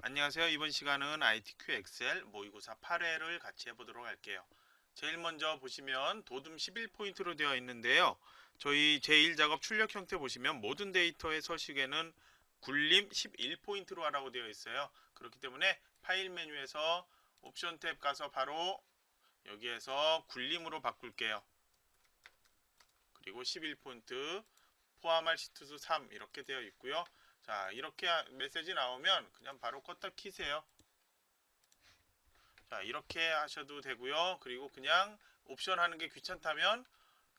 안녕하세요. 이번 시간은 ITQ 엑셀 모의고사 8회를 같이 해보도록 할게요. 제일 먼저 보시면 도둠 11포인트로 되어 있는데요. 저희 제1작업 출력 형태 보시면 모든 데이터의 서식에는 굴림 11포인트로 하라고 되어 있어요. 그렇기 때문에 파일 메뉴에서 옵션 탭 가서 바로 여기에서 굴림으로 바꿀게요. 그리고 11포인트 포함할 시트수 3 이렇게 되어 있고요. 자, 이렇게 메시지 나오면 그냥 바로 껐다 키세요. 자, 이렇게 하셔도 되고요. 그리고 그냥 옵션 하는 게 귀찮다면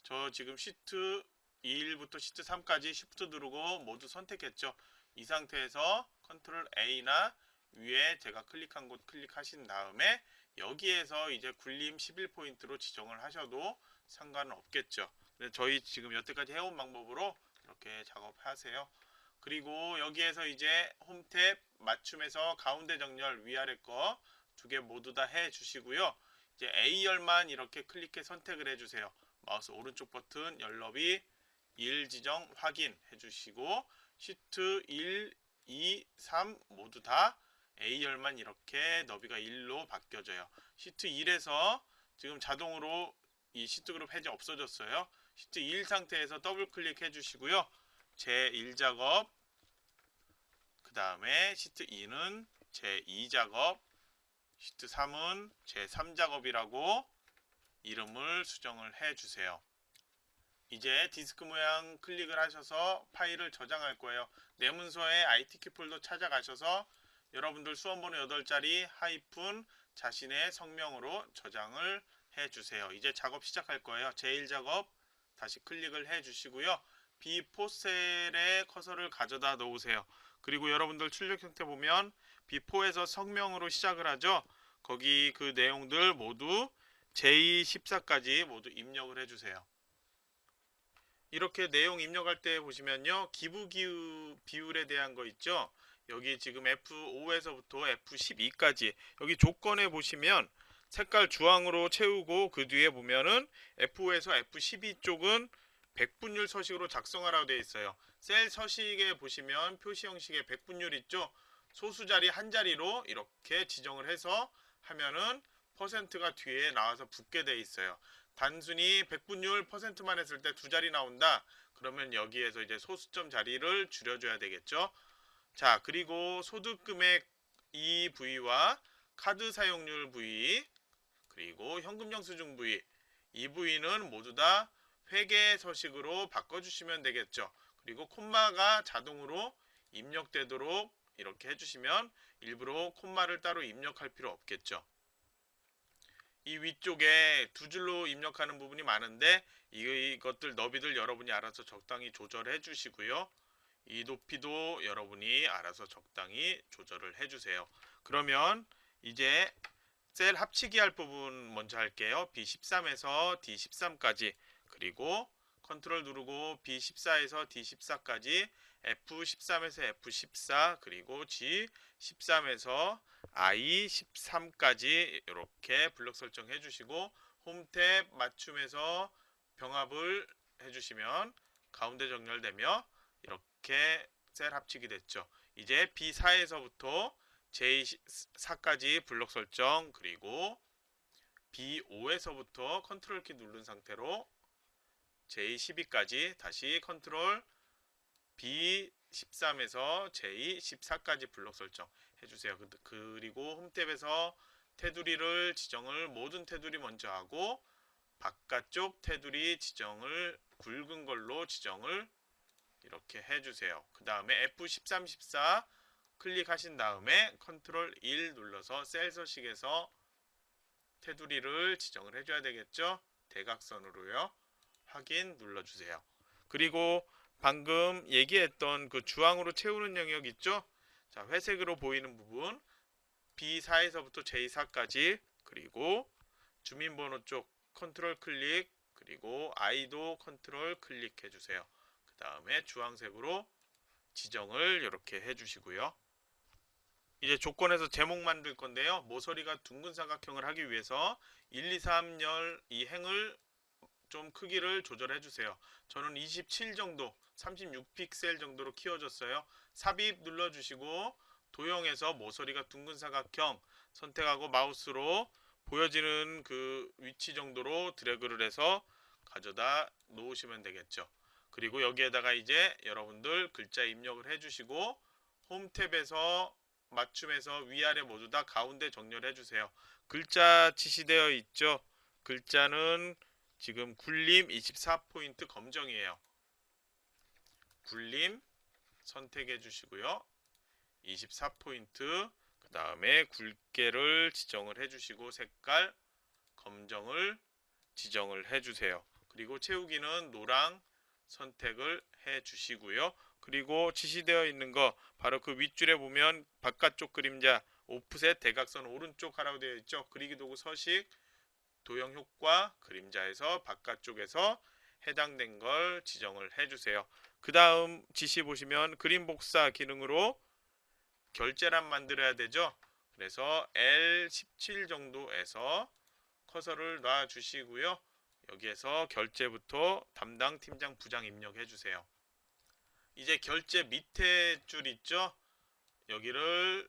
저 지금 시트 2부터 시트 3까지 쉬프트 누르고 모두 선택했죠. 이 상태에서 컨트롤 A나 위에 제가 클릭한 곳 클릭하신 다음에 여기에서 이제 굴림 11포인트로 지정을 하셔도 상관은 없겠죠. 근데 저희 지금 여태까지 해온 방법으로 이렇게 작업하세요. 그리고 여기에서 이제 홈 탭 맞춤에서 가운데 정렬 위아래 거 두 개 모두 다 해 주시고요. 이제 A열만 이렇게 클릭해 선택을 해 주세요. 마우스 오른쪽 버튼 열너비 1 지정 확인해 주시고 시트 1, 2, 3 모두 다 A열만 이렇게 너비가 1로 바뀌어져요. 시트 1에서 지금 자동으로 이 시트 그룹 해제 없어졌어요. 시트 1 상태에서 더블 클릭해 주시고요. 제1작업 그 다음에 시트 2는 제2작업 시트 3은 제3작업이라고 이름을 수정을 해주세요. 이제 디스크 모양 클릭을 하셔서 파일을 저장할 거예요. 내 문서에 ITQ 폴더 찾아가셔서 여러분들 수험번호 8자리 하이픈 자신의 성명으로 저장을 해주세요. 이제 작업 시작할 거예요. 제1작업 다시 클릭을 해주시고요. B4셀에 커서를 가져다 놓으세요. 그리고 여러분들 출력 형태 보면 B4에서 성명으로 시작을 하죠. 거기 그 내용들 모두 제214까지 모두 입력을 해주세요. 이렇게 내용 입력할 때 보시면요. 기부 비율에 대한 거 있죠. 여기 지금 F5에서부터 F12까지 여기 조건에 보시면 색깔 주황으로 채우고 그 뒤에 보면은 F5에서 F12 쪽은 백분율 서식으로 작성하라고 되어 있어요. 셀 서식에 보시면 표시 형식의 백분율 있죠. 소수 자리 한 자리로 이렇게 지정을 해서 하면은 퍼센트가 뒤에 나와서 붙게 되어 있어요. 단순히 백분율 퍼센트만 했을 때 두 자리 나온다. 그러면 여기에서 이제 소수점 자리를 줄여줘야 되겠죠. 자, 그리고 소득 금액 이 부위와 카드 사용률 부위, 그리고 현금 영수증 부위, 이 부위는 모두 다 회계 서식으로 바꿔주시면 되겠죠. 그리고 콤마가 자동으로 입력되도록 이렇게 해주시면 일부러 콤마를 따로 입력할 필요 없겠죠. 이 위쪽에 두 줄로 입력하는 부분이 많은데 이것들 너비들 여러분이 알아서 적당히 조절해 주시고요. 이 높이도 여러분이 알아서 적당히 조절을 해 주세요. 그러면 이제 셀 합치기 할 부분 먼저 할게요. B13에서 D13까지 그리고 컨트롤 누르고 B14에서 D14까지 F13에서 F14 그리고 G13에서 I13까지 이렇게 블록 설정해 주시고 홈 탭 맞춤해서 병합을 해주시면 가운데 정렬되며 이렇게 셀 합치기 됐죠. 이제 B4에서부터 J4까지 블록 설정 그리고 B5에서부터 컨트롤 키 누른 상태로 J12까지 다시 컨트롤 B13에서 J14까지 블록 설정 해주세요. 그리고 홈 탭에서 테두리를 지정을 모든 테두리 먼저 하고 바깥쪽 테두리 지정을 굵은 걸로 지정을 이렇게 해주세요. 그 다음에 F13, 14 클릭하신 다음에 컨트롤 1 눌러서 셀 서식에서 테두리를 지정을 해줘야 되겠죠. 대각선으로요. 확인 눌러주세요. 그리고 방금 얘기했던 그 주황으로 채우는 영역 있죠. 자, 회색으로 보이는 부분 B4에서부터 J4까지 그리고 주민번호 쪽 컨트롤 클릭 그리고 I도 컨트롤 클릭해 주세요. 그 다음에 주황색으로 지정을 이렇게 해주시고요. 이제 조건에서 제목 만들 건데요. 모서리가 둥근 삼각형을 하기 위해서 1, 2, 3열 이 행을 좀 크기를 조절해 주세요. 저는 27 정도, 36픽셀 정도로 키워줬어요. 삽입 눌러주시고 도형에서 모서리가 둥근 사각형 선택하고 마우스로 보여지는 그 위치 정도로 드래그를 해서 가져다 놓으시면 되겠죠. 그리고 여기에다가 이제 여러분들 글자 입력을 해주시고 홈 탭에서 맞춤해서 위아래 모두 다 가운데 정렬해 주세요. 글자 지시되어 있죠. 글자는 지금 굴림 24포인트 검정이에요. 굴림 선택해 주시고요. 24포인트 그 다음에 굵게를 지정을 해주시고 색깔 검정을 지정을 해주세요. 그리고 채우기는 노랑 선택을 해주시고요. 그리고 지시되어 있는 거 바로 그 윗줄에 보면 바깥쪽 그림자 오프셋 대각선 오른쪽 하라고 되어 있죠. 그리기 도구 서식 도형 효과 그림자에서 바깥쪽에서 해당된 걸 지정을 해주세요. 그 다음 지시 보시면 그림 복사 기능으로 결제란 만들어야 되죠. 그래서 L17 정도에서 커서를 놔 주시고요. 여기에서 결제부터 담당 팀장 부장 입력해 주세요. 이제 결제 밑에 줄 있죠. 여기를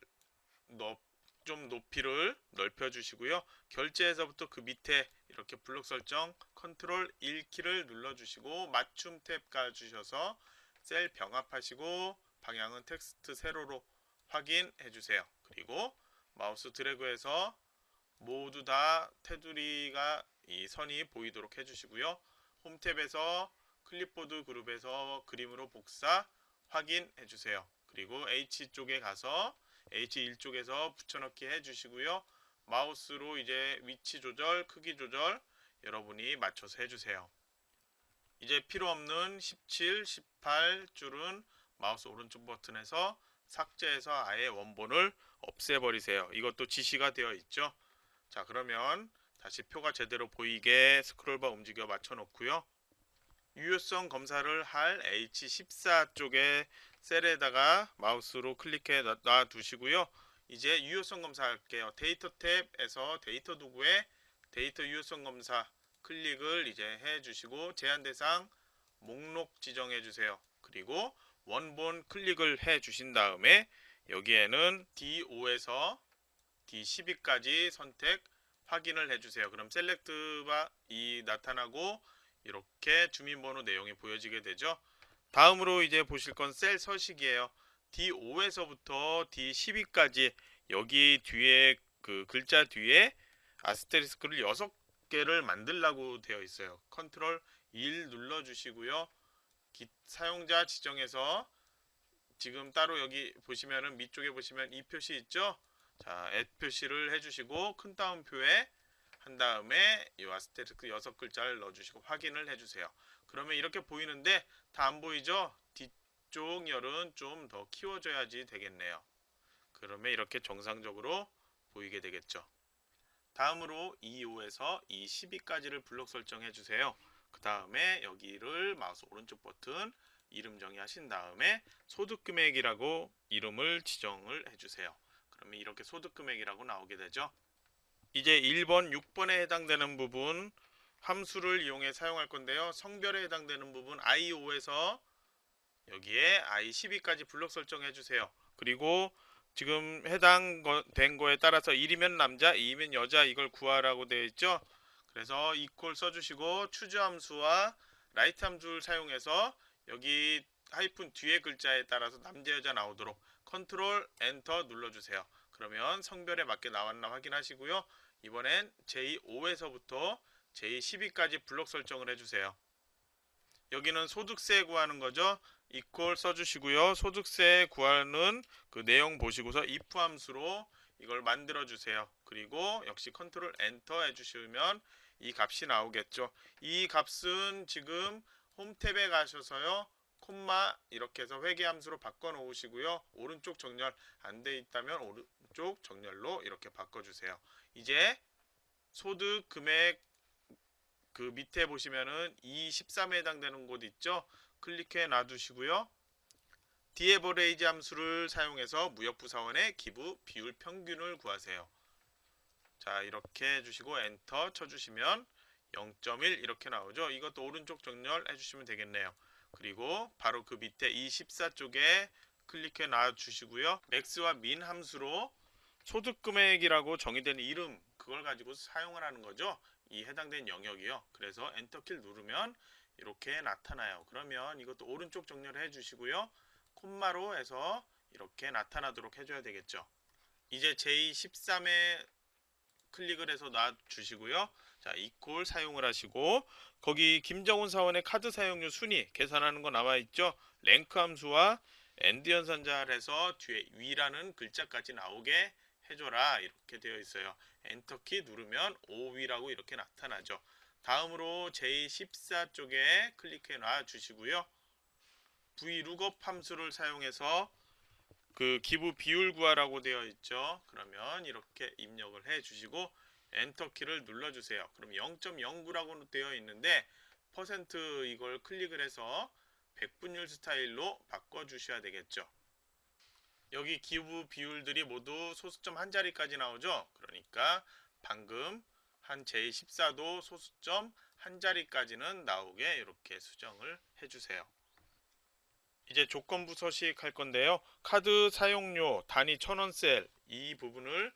좀 높이를 넓혀 주시고요. 결제에서부터 그 밑에 이렇게 블록 설정 컨트롤 1키를 눌러 주시고 맞춤 탭 가주셔서 셀 병합하시고 방향은 텍스트 세로로 확인해 주세요. 그리고 마우스 드래그해서 모두 다 테두리가 이 선이 보이도록 해주시고요. 홈 탭에서 클립보드 그룹에서 그림으로 복사 확인해 주세요. 그리고 H 쪽에 가서 H1 쪽에서 붙여넣기 해주시고요. 마우스로 이제 위치 조절, 크기 조절 여러분이 맞춰서 해주세요. 이제 필요 없는 17, 18 줄은 마우스 오른쪽 버튼에서 삭제해서 아예 원본을 없애버리세요. 이것도 지시가 되어 있죠. 자, 그러면 다시 표가 제대로 보이게 스크롤바 움직여 맞춰 놓고요. 유효성 검사를 할 H14 쪽에 셀에다가 마우스로 클릭해 놔 두시고요. 이제 유효성 검사할게요. 데이터 탭에서 데이터 도구에 데이터 유효성 검사 클릭을 이제 해 주시고 제한 대상 목록 지정해 주세요. 그리고 원본 클릭을 해 주신 다음에 여기에는 D5에서 D12까지 선택 확인을 해주세요. 그럼 셀렉트가 나타나고 이렇게 주민번호 내용이 보여지게 되죠. 다음으로 이제 보실 건 셀 서식이에요. D5에서부터 D12까지 여기 뒤에 그 글자 뒤에 아스테리스크를 6개를 만들라고 되어 있어요. 컨트롤 1 눌러주시고요. 사용자 지정에서 지금 따로 여기 보시면은 밑쪽에 보시면 이 표시 있죠? 자, 앳 표시를 해주시고 큰 따옴표에 한 다음에 이 아스테리스크 6글자를 넣어주시고 확인을 해주세요. 그러면 이렇게 보이는데 다 안 보이죠? 뒤쪽 열은 좀 더 키워줘야지 되겠네요. 그러면 이렇게 정상적으로 보이게 되겠죠. 다음으로 E5에서 E12까지를 블록 설정해 주세요. 그 다음에 여기를 마우스 오른쪽 버튼 이름 정의하신 다음에 소득 금액이라고 이름을 지정을 해주세요. 그러면 이렇게 소득 금액이라고 나오게 되죠. 이제 1번, 6번에 해당되는 부분 함수를 이용해 사용할 건데요. 성별에 해당되는 부분 I5에서 여기에 I12까지 블록 설정해 주세요. 그리고 지금 해당된 거에 따라서 1이면 남자, 2이면 여자 이걸 구하라고 되어 있죠. 그래서 이퀄 써주시고 추즈 함수와 라이트 함수를 사용해서 여기 하이픈 뒤에 글자에 따라서 남자 여자 나오도록 컨트롤 엔터 눌러주세요. 그러면 성별에 맞게 나왔나 확인하시고요. 이번엔 j5에서부터 j12까지 블록 설정을 해주세요. 여기는 소득세 구하는 거죠. 이퀄 써주시고요. 소득세 구하는 그 내용 보시고서 if 함수로 이걸 만들어 주세요. 그리고 역시 컨트롤 엔터 해주시면 이 값이 나오겠죠. 이 값은 지금 홈 탭에 가셔서요. 콤마 이렇게 해서 회계 함수로 바꿔 놓으시고요. 오른쪽 정렬 안 돼 있다면 오른쪽 정렬로 이렇게 바꿔 주세요. 이제 소득 금액 그 밑에 보시면은 213에 해당되는 곳 있죠. 클릭해 놔두시고요. 디에버레이지 함수를 사용해서 무역부사원의 기부 비율 평균을 구하세요. 자, 이렇게 해주시고 엔터 쳐주시면 0.1 이렇게 나오죠. 이것도 오른쪽 정렬 해주시면 되겠네요. 그리고 바로 그 밑에 24쪽에 클릭해 놔 주시고요. 맥스와 민 함수로 소득 금액이라고 정의된 이름 그걸 가지고 사용을 하는 거죠. 이 해당된 영역이요. 그래서 엔터키를 누르면 이렇게 나타나요. 그러면 이것도 오른쪽 정렬을 해 주시고요. 콤마로 해서 이렇게 나타나도록 해줘야 되겠죠. 이제 J13에 클릭을 해서 놔주시고요. 자, 이퀄 사용을 하시고 거기 김정훈 사원의 카드 사용료 순위 계산하는 거 나와 있죠. 랭크 함수와 엔드 연산자를 해서 뒤에 위라는 글자까지 나오게 해줘라 이렇게 되어 있어요. 엔터키 누르면 5위라고 이렇게 나타나죠. 다음으로 J14 쪽에 클릭해 놔 주시고요. vlookup 함수를 사용해서 그 기부 비율 구하라고 되어 있죠. 그러면 이렇게 입력을 해 주시고 엔터키를 눌러 주세요. 그럼 0.09라고 되어 있는데 퍼센트 이걸 클릭을 해서 백분율 스타일로 바꿔 주셔야 되겠죠. 여기 기부 비율들이 모두 소수점 한 자리까지 나오죠. 그러니까 방금 한 J14도 소수점 한 자리까지는 나오게 이렇게 수정을 해 주세요. 이제 조건부 서식 할 건데요. 카드 사용료 단위 1000원 셀 이 부분을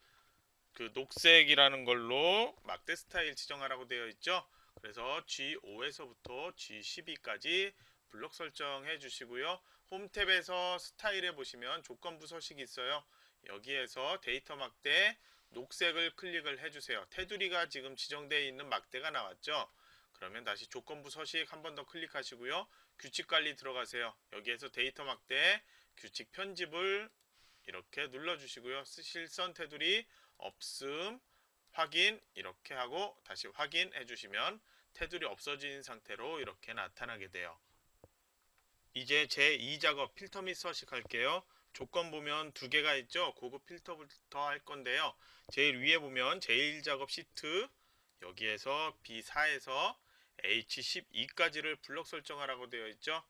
그 녹색이라는 걸로 막대 스타일 지정하라고 되어 있죠. 그래서 G5에서부터 G12까지 블록 설정해 주시고요. 홈 탭에서 스타일에 보시면 조건부 서식이 있어요. 여기에서 데이터 막대 녹색을 클릭을 해 주세요. 테두리가 지금 지정되어 있는 막대가 나왔죠. 그러면 다시 조건부 서식 한 번 더 클릭하시고요. 규칙 관리 들어가세요. 여기에서 데이터 막대 규칙 편집을 이렇게 눌러주시고요. 실선 테두리 없음 확인 이렇게 하고 다시 확인해 주시면 테두리 없어진 상태로 이렇게 나타나게 돼요. 이제 제2작업 필터 및 서식 할게요. 조건 보면 두 개가 있죠. 고급 필터부터 할 건데요. 제일 위에 보면 제1작업 시트 여기에서 B4에서 H12까지를 블록 설정하라고 되어 있죠.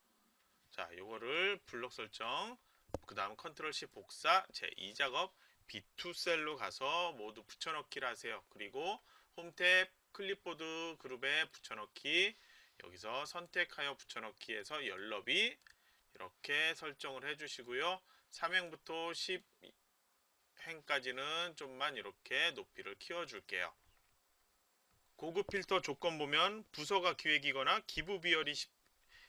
자, 요거를 블록 설정 그 다음 컨트롤 C 복사 제2작업 B2 셀로 가서 모두 붙여넣기를 하세요. 그리고 홈탭 클립보드 그룹에 붙여넣기 여기서 선택하여 붙여넣기에서 열너비 이렇게 설정을 해주시고요. 3행부터 10행까지는 좀만 이렇게 높이를 키워줄게요. 고급 필터 조건 보면 부서가 기획이거나 기부 비율이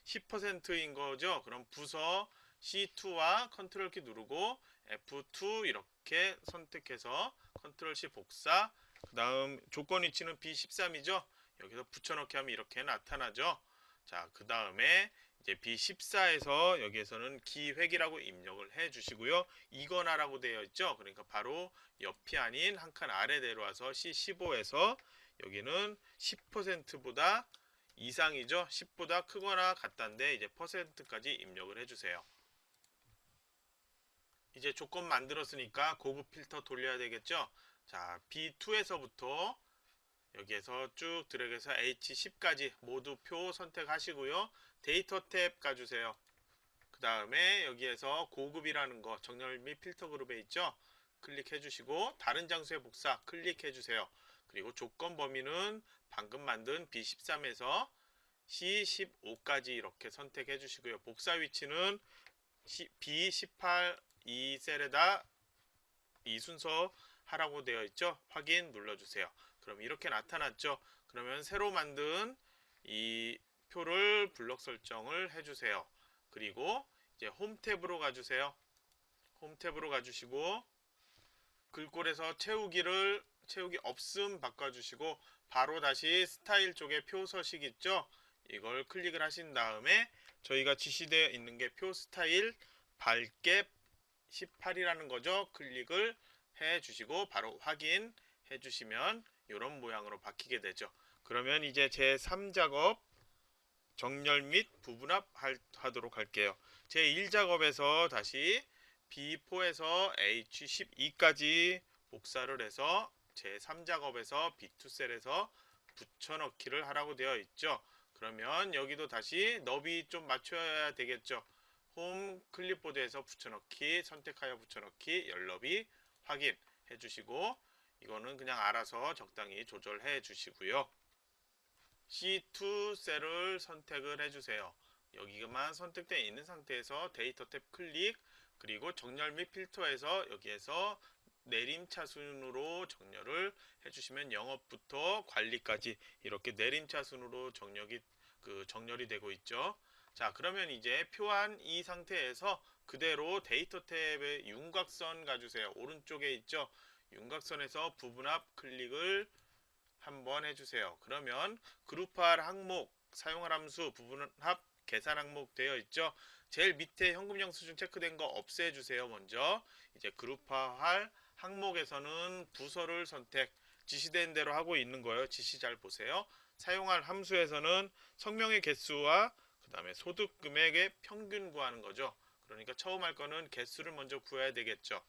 10%인 거죠. 그럼 부서 C2와 컨트롤 키 누르고 F2 이렇게 선택해서 컨트롤 C 복사 그 다음 조건 위치는 B13이죠. 여기서 붙여넣기 하면 이렇게 나타나죠. 자, 그 다음에 이제 B14에서 여기에서는 기획이라고 입력을 해 주시고요. 이거나라고 되어 있죠. 그러니까 바로 옆이 아닌 한 칸 아래 내려와서 C15에서 여기는 10%보다 이상이죠. 10보다 크거나 같다인데 이제 퍼센트까지 입력을 해주세요. 이제 조건 만들었으니까 고급 필터 돌려야 되겠죠. 자, B2에서부터 여기에서 쭉 드래그해서 H10까지 모두 표 선택하시고요. 데이터 탭 가주세요. 그 다음에 여기에서 고급이라는 거 정렬 및 필터 그룹에 있죠. 클릭해 주시고 다른 장소에 복사 클릭해 주세요. 그리고 조건 범위는 방금 만든 B13에서 C15까지 이렇게 선택해 주시고요. 복사 위치는 B18 이 셀에다 이 순서 하라고 되어 있죠. 확인 눌러주세요. 그럼 이렇게 나타났죠. 그러면 새로 만든 이 표를 블록 설정을 해주세요. 그리고 이제 홈 탭으로 가주세요. 홈 탭으로 가주시고 글꼴에서 채우기 없음 바꿔주시고 바로 다시 스타일 쪽에 표 서식 있죠. 이걸 클릭을 하신 다음에 저희가 지시되어 있는 게 표 스타일 밝게 18이라는 거죠. 클릭을 해 주시고 바로 확인해 주시면 이런 모양으로 바뀌게 되죠. 그러면 이제 제 3작업 정렬 및 부분합 하도록 할게요. 제 1작업에서 다시 B4에서 H12까지 복사를 해서 제 3작업에서 B2셀에서 붙여넣기를 하라고 되어 있죠. 그러면 여기도 다시 너비 좀 맞춰야 되겠죠. 홈 클립보드에서 붙여넣기 선택하여 붙여넣기 열너비 확인해 주시고 이거는 그냥 알아서 적당히 조절해 주시고요. C2 셀을 선택을 해 주세요. 여기만 선택되어 있는 상태에서 데이터 탭 클릭, 그리고 정렬 및 필터에서 여기에서 내림차순으로 정렬을 해주시면 영업부터 관리까지 이렇게 내림차순으로 정렬이 되고 있죠. 자, 그러면 이제 표한 이 상태에서 그대로 데이터 탭에 윤곽선 가주세요. 오른쪽에 있죠. 윤곽선에서 부분합 클릭을 한번 해주세요. 그러면 그룹할 항목, 사용할 함수, 부분합, 계산 항목 되어 있죠. 제일 밑에 현금 영수증 체크된 거 없애주세요. 먼저 이제 그룹화할 항목에서는 부서를 선택, 지시된 대로 하고 있는 거예요. 지시 잘 보세요. 사용할 함수에서는 성명의 개수와 그 다음에 소득 금액의 평균 구하는 거죠. 그러니까 처음 할 거는 개수를 먼저 구해야 되겠죠.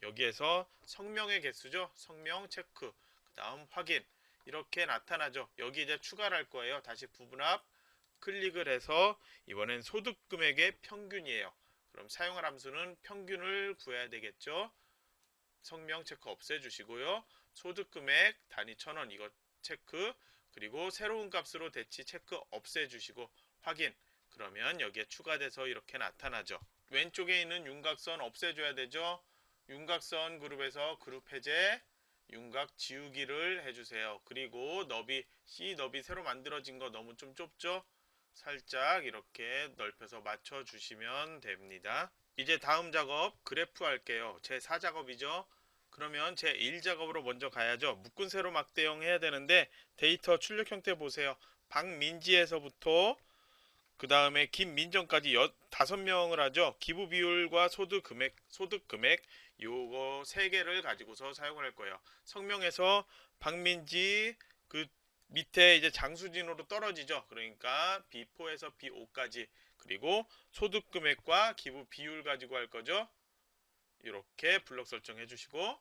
여기에서 성명의 개수죠. 성명 체크, 그 다음 확인, 이렇게 나타나죠. 여기 이제 추가를 할 거예요. 다시 부분합 클릭을 해서 이번엔 소득 금액의 평균이에요. 그럼 사용할 함수는 평균을 구해야 되겠죠. 성명 체크 없애주시고요. 소득 금액 단위 1,000원 이거 체크, 그리고 새로운 값으로 대치 체크 없애주시고 확인. 그러면 여기에 추가돼서 이렇게 나타나죠. 왼쪽에 있는 윤곽선 없애줘야 되죠. 윤곽선 그룹에서 그룹 해제, 윤곽 지우기를 해주세요. 그리고 너비, C 너비 새로 만들어진 거 너무 좀 좁죠? 살짝 이렇게 넓혀서 맞춰주시면 됩니다. 이제 다음 작업 그래프 할게요. 제 4작업이죠. 그러면 제 1작업으로 먼저 가야죠. 묶은 세로 막대형 해야 되는데 데이터 출력 형태 보세요. 박민지에서부터 그 다음에 김민정까지 5명을 하죠. 기부 비율과 소득 금액 요거 3개를 가지고서 사용을 할 거예요. 성명에서 박민지 그 밑에 이제 장수진으로 떨어지죠. 그러니까 B4에서 B5까지, 그리고 소득 금액과 기부 비율 가지고 할 거죠. 이렇게 블록 설정해 주시고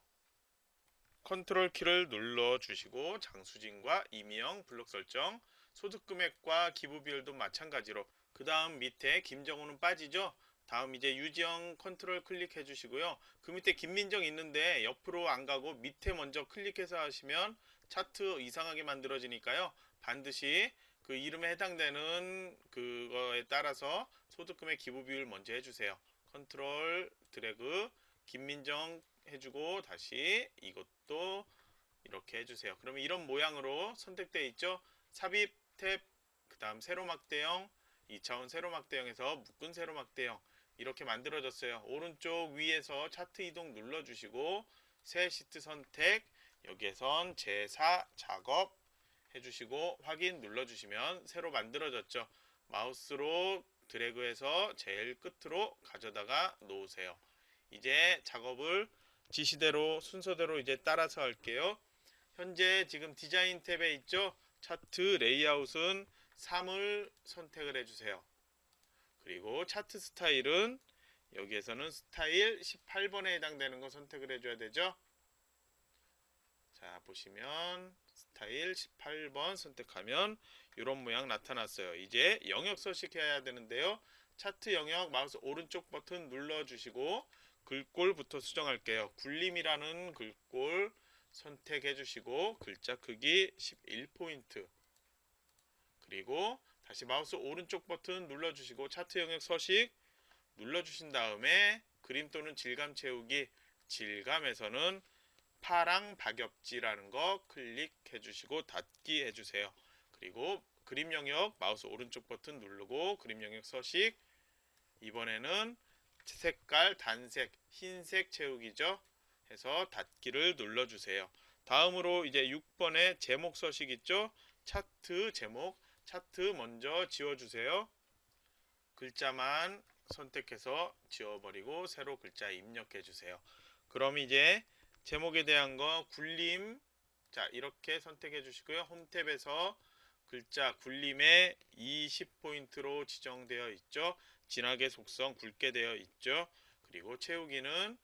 컨트롤 키를 눌러 주시고 장수진과 이미영 블록 설정, 소득 금액과 기부 비율도 마찬가지로, 그 다음 밑에 김정우는 빠지죠. 다음 이제 유지영 컨트롤 클릭해 주시고요. 그 밑에 김민정 있는데 옆으로 안 가고 밑에 먼저 클릭해서 하시면 차트 이상하게 만들어지니까요. 반드시 그 이름에 해당되는 그거에 따라서 소득 금액 기부 비율 먼저 해주세요. 컨트롤 드래그 김민정 해주고 다시 이것도 이렇게 해주세요. 그러면 이런 모양으로 선택되어 있죠. 삽입 탭, 그 다음 세로 막대형, 2차원 세로 막대형에서 묶은 세로 막대형 이렇게 만들어졌어요. 오른쪽 위에서 차트 이동 눌러주시고 새 시트 선택, 여기에선 제4 작업 해주시고 확인 눌러주시면 새로 만들어졌죠. 마우스로 드래그해서 제일 끝으로 가져다가 놓으세요. 이제 작업을 지시대로 순서대로 이제 따라서 할게요. 현재 지금 디자인 탭에 있죠. 차트 레이아웃은 3을 선택을 해주세요. 그리고 차트 스타일은 여기에서는 스타일 18번에 해당되는 거 선택을 해줘야 되죠. 자, 보시면 스타일 18번 선택하면 이런 모양 나타났어요. 이제 영역 서식해야 되는데요. 차트 영역 마우스 오른쪽 버튼 눌러주시고 글꼴부터 수정할게요. 굴림이라는 글꼴 선택해 주시고 글자 크기 11포인트, 그리고 다시 마우스 오른쪽 버튼 눌러주시고 차트 영역 서식 눌러주신 다음에 그림 또는 질감 채우기, 질감에서는 파랑 박엽지라는 거 클릭해 주시고 닫기 해주세요. 그리고 그림 영역 마우스 오른쪽 버튼 누르고 그림 영역 서식, 이번에는 색깔 단색 흰색 채우기죠. 해서 닫기를 눌러주세요. 다음으로 이제 6번에 제목 서식 있죠. 차트 제목, 차트 먼저 지워주세요. 글자만 선택해서 지워버리고 새로 글자 입력해주세요. 그럼 이제 제목에 대한 거 굴림, 자 이렇게 선택해 주시고요. 홈 탭에서 글자 굴림에 20포인트로 지정되어 있죠. 진하게 속성 굵게 되어 있죠. 그리고 채우기는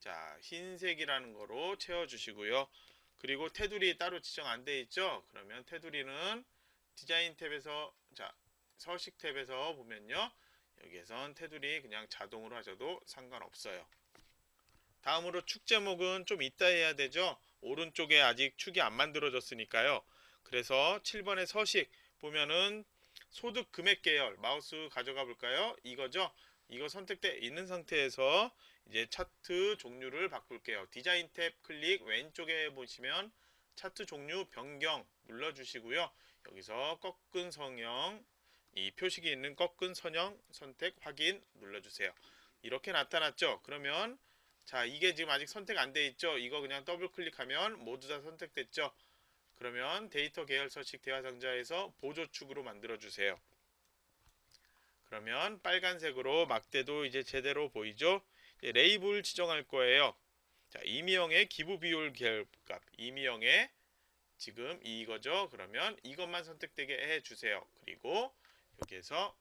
자 흰색이라는 거로 채워주시고요. 그리고 테두리 따로 지정 안 되어 있죠. 그러면 테두리는 디자인 탭에서 자 서식 탭에서 보면요. 여기에선 테두리 그냥 자동으로 하셔도 상관없어요. 다음으로 축 제목은 좀 이따 해야 되죠. 오른쪽에 아직 축이 안 만들어졌으니까요. 그래서 7번의 서식 보면은 소득 금액 계열 마우스 가져가 볼까요? 이거죠. 이거 선택돼 있는 상태에서 이제 차트 종류를 바꿀게요. 디자인 탭 클릭 왼쪽에 보시면 차트 종류 변경 눌러주시고요. 여기서 꺾은 성형 이 표식이 있는 꺾은 선형 선택 확인 눌러주세요. 이렇게 나타났죠. 그러면 자, 이게 지금 아직 선택 안 돼 있죠. 이거 그냥 더블 클릭하면 모두 다 선택됐죠. 그러면 데이터 계열 서식 대화 상자에서 보조축으로 만들어 주세요. 그러면 빨간색으로 막대도 이제 제대로 보이죠. 이제 레이블 지정할 거예요. 자, 이미영의 기부 비율 계열값, 이미영의 지금 이거죠. 그러면 이것만 선택되게 해주세요. 그리고 여기에서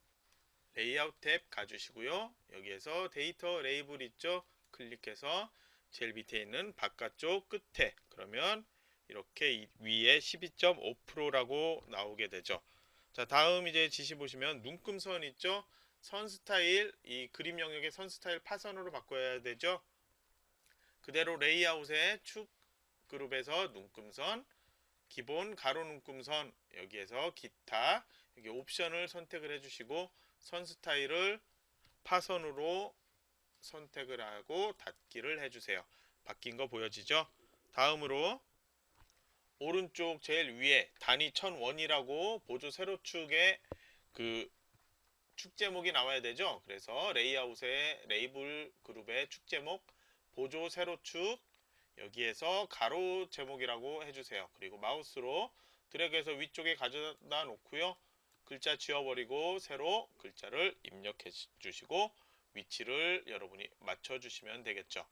레이아웃 탭 가주시고요. 여기에서 데이터 레이블 있죠. 클릭해서 제일 밑에 있는 바깥쪽 끝에 그러면 이렇게 위에 12.5%라고 나오게 되죠. 자, 다음 이제 지시 보시면 눈금선 있죠. 선 스타일 이 그림 영역의 선 스타일 파선으로 바꿔야 되죠. 그대로 레이아웃의 축 그룹에서 눈금선 기본 가로 눈금선 여기에서 기타 여기 옵션을 선택을 해주시고 선 스타일을 파선으로 선택을 하고 닫기를 해주세요. 바뀐 거 보여지죠? 다음으로 오른쪽 제일 위에 단위 1000원이라고 보조 세로축에 그 축 제목이 나와야 되죠. 그래서 레이아웃의 레이블 그룹의 축 제목 보조 세로축 여기에서 가로 제목이라고 해주세요. 그리고 마우스로 드래그해서 위쪽에 가져다 놓고요. 글자 지워버리고 새로 글자를 입력해 주시고 위치를 여러분이 맞춰주시면 되겠죠.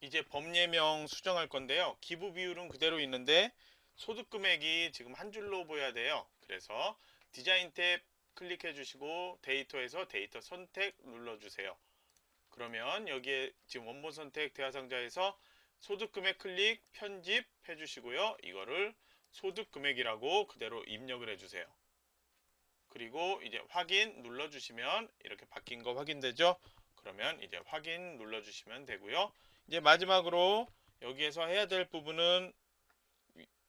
이제 법예명 수정할 건데요. 기부 비율은 그대로 있는데 소득 금액이 지금 한 줄로 보여야 돼요. 그래서 디자인 탭 클릭해 주시고 데이터에서 데이터 선택 눌러주세요. 그러면 여기에 지금 원본 선택 대화 상자에서 소득 금액 클릭 편집 해주시고요. 이거를 소득 금액이라고 그대로 입력을 해주세요. 그리고 이제 확인 눌러주시면 이렇게 바뀐 거 확인되죠? 그러면 이제 확인 눌러주시면 되고요. 이제 마지막으로 여기에서 해야 될 부분은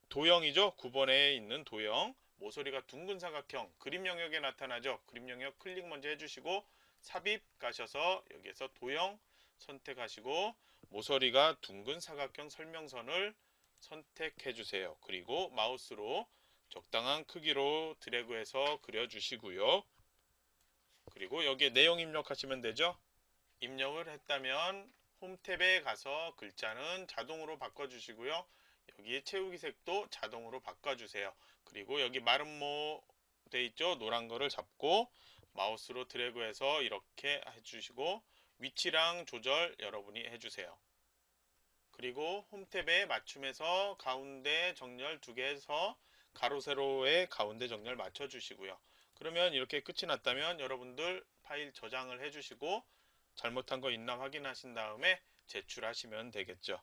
도형이죠. 9번에 있는 도형. 모서리가 둥근 사각형 그림 영역에 나타나죠. 그림 영역 클릭 먼저 해주시고 삽입 가셔서 여기에서 도형 선택하시고 모서리가 둥근 사각형 설명선을 선택해 주세요. 그리고 마우스로 적당한 크기로 드래그해서 그려주시고요. 그리고 여기에 내용 입력하시면 되죠. 입력을 했다면 홈 탭에 가서 글자는 자동으로 바꿔주시고요. 여기 채우기 색도 자동으로 바꿔주세요. 그리고 여기 마름모 돼 있죠. 노란 거를 잡고 마우스로 드래그해서 이렇게 해주시고 위치랑 조절 여러분이 해주세요. 그리고 홈 탭에 맞춤해서 가운데 정렬 2개에서 가로 세로의 가운데 정렬 맞춰주시고요. 그러면 이렇게 끝이 났다면 여러분들 파일 저장을 해주시고 잘못한 거 있나 확인하신 다음에 제출하시면 되겠죠.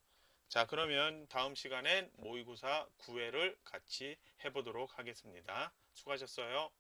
자, 그러면 다음 시간엔 모의고사 9회를 같이 해보도록 하겠습니다. 수고하셨어요.